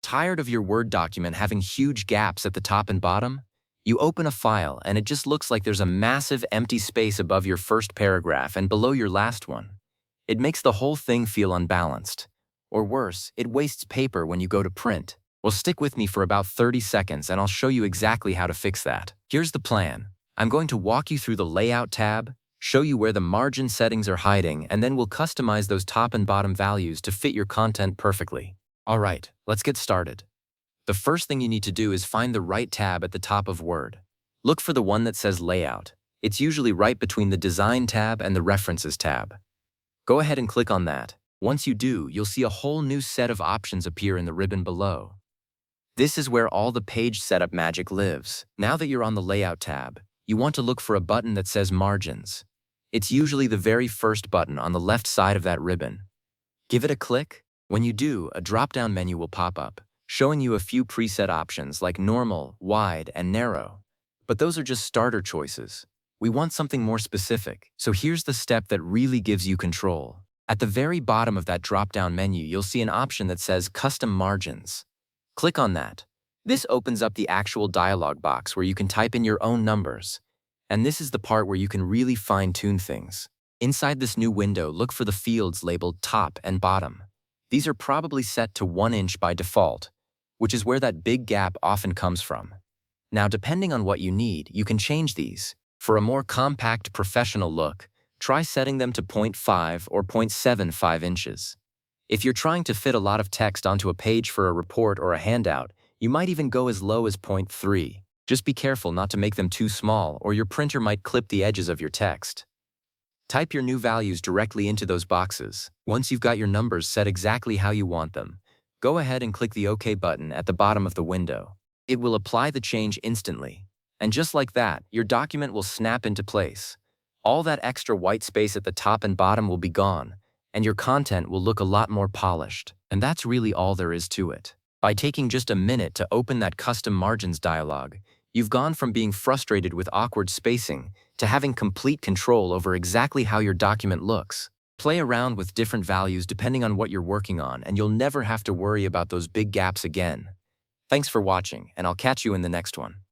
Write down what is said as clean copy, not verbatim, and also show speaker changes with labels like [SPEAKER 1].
[SPEAKER 1] Tired of your Word document having huge gaps at the top and bottom? You open a file and it just looks like there's a massive empty space above your first paragraph and below your last one. It makes the whole thing feel unbalanced. Or worse, it wastes paper when you go to print. Well, stick with me for about 30 seconds and I'll show you exactly how to fix that. Here's the plan. I'm going to walk you through the Layout tab, show you where the margin settings are hiding, and then we'll customize those top and bottom values to fit your content perfectly. All right, let's get started. The first thing you need to do is find the right tab at the top of Word. Look for the one that says Layout. It's usually right between the Design tab and the References tab. Go ahead and click on that. Once you do, you'll see a whole new set of options appear in the ribbon below. This is where all the page setup magic lives. Now that you're on the Layout tab, you want to look for a button that says Margins. It's usually the very first button on the left side of that ribbon. Give it a click. When you do, a drop-down menu will pop up, showing you a few preset options like Normal, Wide, and Narrow. But those are just starter choices. We want something more specific, so here's the step that really gives you control. At the very bottom of that drop-down menu, you'll see an option that says Custom Margins. Click on that. This opens up the actual dialog box where you can type in your own numbers. And this is the part where you can really fine-tune things. Inside this new window, look for the fields labeled Top and Bottom. These are probably set to 1 inch by default, which is where that big gap often comes from. Now, depending on what you need, you can change these. For a more compact, professional look, try setting them to 0.5 or 0.75 inches. If you're trying to fit a lot of text onto a page for a report or a handout, you might even go as low as 0.3. Just be careful not to make them too small, or your printer might clip the edges of your text. Type your new values directly into those boxes. Once you've got your numbers set exactly how you want them, go ahead and click the OK button at the bottom of the window. It will apply the change instantly. And just like that, your document will snap into place. All that extra white space at the top and bottom will be gone, and your content will look a lot more polished. And that's really all there is to it. By taking just a minute to open that Custom Margins dialog, you've gone from being frustrated with awkward spacing to having complete control over exactly how your document looks. Play around with different values depending on what you're working on, and you'll never have to worry about those big gaps again. Thanks for watching, and I'll catch you in the next one.